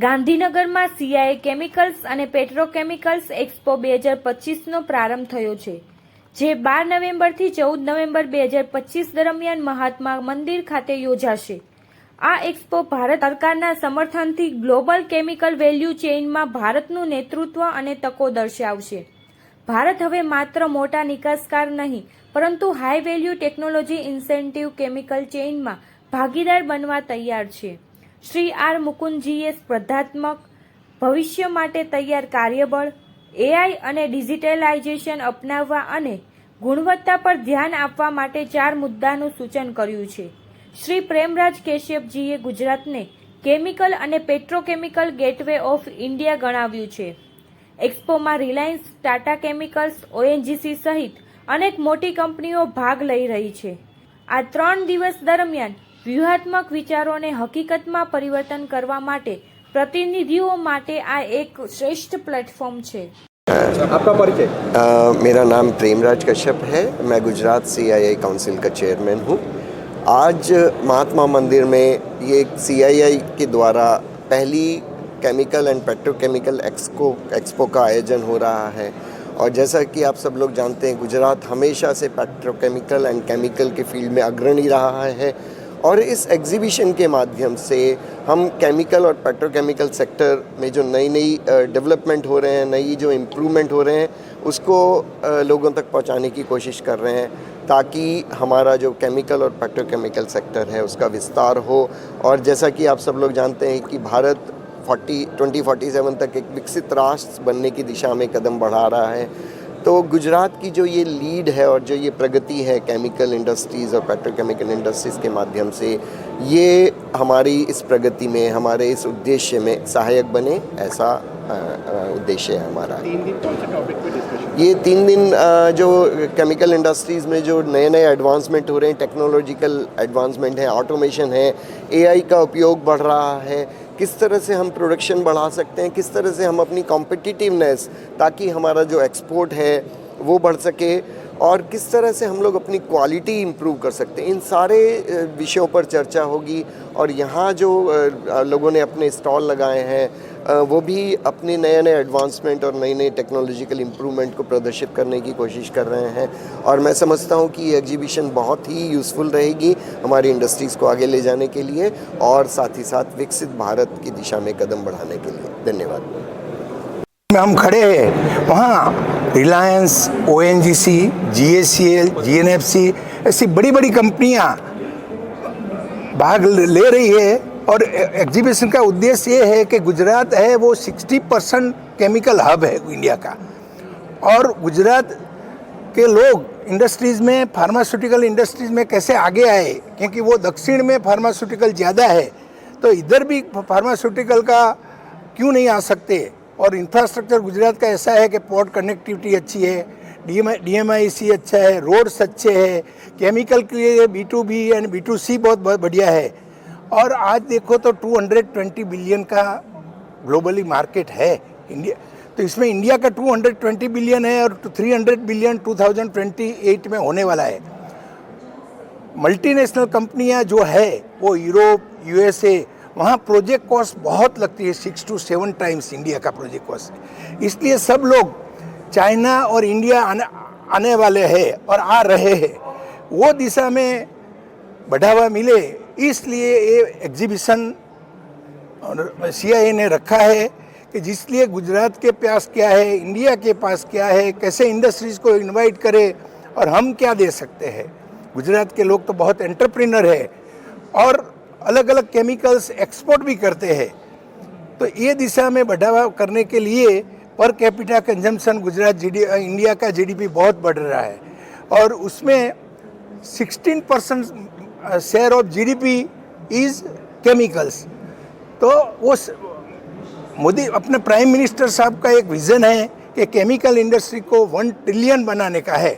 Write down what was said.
ગાંધીનગરમાં CIA chemicals અને petrochemicals expo 2025નો પ્રારંભ થયો છે, જે 12 નવેમ્બરથી 14 નવેમ્બર 2025 દરમિયાન મહાત્મા મંદિર ખાતે યોજાશે. આ એક્સપો ભારત સરકારના સમર્થનથી ગ્લોબલ કેમિકલ વેલ્યુ ચેઇનમાં ભારતનું નેતૃત્વ અને તકો દર્શાવશે. ભારત હવે માત્ર મોટા નિકાસકાર નહીં, પરંતુ high value technology incentive chemical ચેઇનમાં ભાગીદાર બનવા તૈયાર છે. શ્રી આર મુકુંદજીએ સ્પર્ધાત્મક ભવિષ્ય માટે તૈયાર કાર્યબળ, એઆઈ અને ડિજિટલાઇઝેશન અપનાવવા અને ગુણવત્તા પર ધ્યાન આપવા માટે 4 મુદ્દાનું સૂચન કર્યું છે. શ્રી પ્રેમરાજ કશ્યપજીએ ગુજરાતને કેમિકલ અને પેટ્રોકેમિકલ ગેટવે ઓફ ઇન્ડિયા ગણાવ્યું છે. એક્સપોમાં રિલાયન્સ, ટાટા કેમિકલ્સ, ઓએનજીસી સહિત અનેક મોટી કંપનીઓ ભાગ લઈ રહી છે. આ 3 દિવસ દરમિયાન વ્યૂહાત્મક વિચારોને હકીકતમાં પરિવર્તન કરવા માટે प्रतिनिधियों माटे आ एक श्रेष्ठ प्लेटफॉर्म छे. आपका परिचय? मेरा नाम प्रेमराज कश्यप है. मैं गुजरात CII काउंसिल का चेयरमैन हूँ. आज महात्मा मंदिर में ये CII के द्वारा पहली केमिकल एंड पेट्रोकेमिकल एक्सपो का आयोजन हो रहा है. और जैसा कि आप सब लोग जानते हैं, गुजरात हमेशा से पेट्रोकेमिकल एंड केमिकल के फील्ड में अग्रणी रहा है. और इस एग्जीबिशन के माध्यम से हम केमिकल और पेट्रोकेमिकल सेक्टर में जो नई डेवलपमेंट हो रहे हैं, नई जो इम्प्रूवमेंट हो रहे हैं, उसको लोगों तक पहुंचाने की कोशिश कर रहे हैं, ताकि हमारा जो केमिकल और पेट्रोकेमिकल सेक्टर है उसका विस्तार हो. और जैसा कि आप सब लोग जानते हैं कि भारत 2047 तक एक विकसित राष्ट्र बनने की दिशा में कदम बढ़ा रहा है. तो गुजरात की जो ये लीड है और जो ये प्रगति है केमिकल इंडस्ट्रीज़ और पेट्रोकेमिकल इंडस्ट्रीज़ के माध्यम से, ये हमारी इस प्रगति में, हमारे इस उद्देश्य में सहायक बने, ऐसा उद्देश्य है हमारा. 3 दिन कौन से टॉपिक पे डिस्कशन? ये 3 दिन जो केमिकल इंडस्ट्रीज़ में जो नए एडवांसमेंट हो रहे हैं, टेक्नोलॉजिकल एडवांसमेंट है, ऑटोमेशन है, AI का उपयोग बढ़ रहा है, किस तरह से हम प्रोडक्शन बढ़ा सकते हैं, किस तरह से हम अपनी कॉम्पिटिटिवनेस, ताकि हमारा जो एक्सपोर्ट है वो बढ़ सके, और किस तरह से हम लोग अपनी क्वालिटी इम्प्रूव कर सकते हैं, इन सारे विषयों पर चर्चा होगी. और यहाँ जो लोगों ने अपने स्टॉल लगाए हैं, वो भी अपने नए एडवांसमेंट और नई टेक्नोलॉजिकल इम्प्रूवमेंट को प्रदर्शित करने की कोशिश कर रहे हैं. और मैं समझता हूँ कि ये एग्जीबिशन बहुत ही यूज़फुल रहेगी हमारी इंडस्ट्रीज़ को आगे ले जाने के लिए, और साथ ही साथ विकसित भारत की दिशा में कदम बढ़ाने के लिए. धन्यवाद. हम खड़े हैं, वहाँ रिलायंस, ONGC, GACL, GNFC ऐसी बड़ी बड़ी कंपनियाँ भाग ले रही है. और एग्जीबिशन का उद्देश्य ये है कि गुजरात है वो 60% केमिकल हब है इंडिया का. और गुजरात के लोग इंडस्ट्रीज़ में, फार्मास्यूटिकल इंडस्ट्रीज़ में कैसे आगे आए, क्योंकि वो दक्षिण में फार्मास्यूटिकल ज़्यादा है, तो इधर भी फार्मास्यूटिकल का क्यों नहीं आ सकते. और इंफ्रास्ट्रक्चर गुजरात का ऐसा है कि पोर्ट कनेक्टिविटी अच्छी है, DMIC अच्छा है, रोड्स अच्छे हैं, केमिकल के लिए B2B एंड B2C बहुत बढ़िया है. और आज देखो तो 220 बिलियन का ग्लोबली मार्केट है इंडिया. तो इसमें इंडिया का 220 बिलियन है और 300 बिलियन 2028 में होने वाला है. मल्टीनेशनल कंपनियां जो है वो यूरोप, USA, वहाँ प्रोजेक्ट कॉस्ट बहुत लगती है, 6 to 7 टाइम्स इंडिया का प्रोजेक्ट कॉस्ट. इसलिए सब लोग चाइना और इंडिया आने वाले हैं और आ रहे हैं. वो दिशा में बढ़ावा मिले, इसलिए ये एग्जीबिशन CII ने रखा है कि जिसलिए गुजरात के पास क्या है, इंडिया के पास क्या है, कैसे इंडस्ट्रीज़ को इनवाइट करें और हम क्या दे सकते हैं. गुजरात के लोग तो बहुत एंटरप्रेन्योर है और अलग अलग केमिकल्स एक्सपोर्ट भी करते हैं. तो ये दिशा में बढ़ावा करने के लिए per capita consumption Gujarat India का GDP बहुत बढ़ रहा है, और उसमें 16% share of GDP is chemicals. तो वो मोदी अपने प्राइम मिनिस्टर साहब का एक विज़न है कि केमिकल इंडस्ट्री को 1 ट्रिलियन बनाने का है.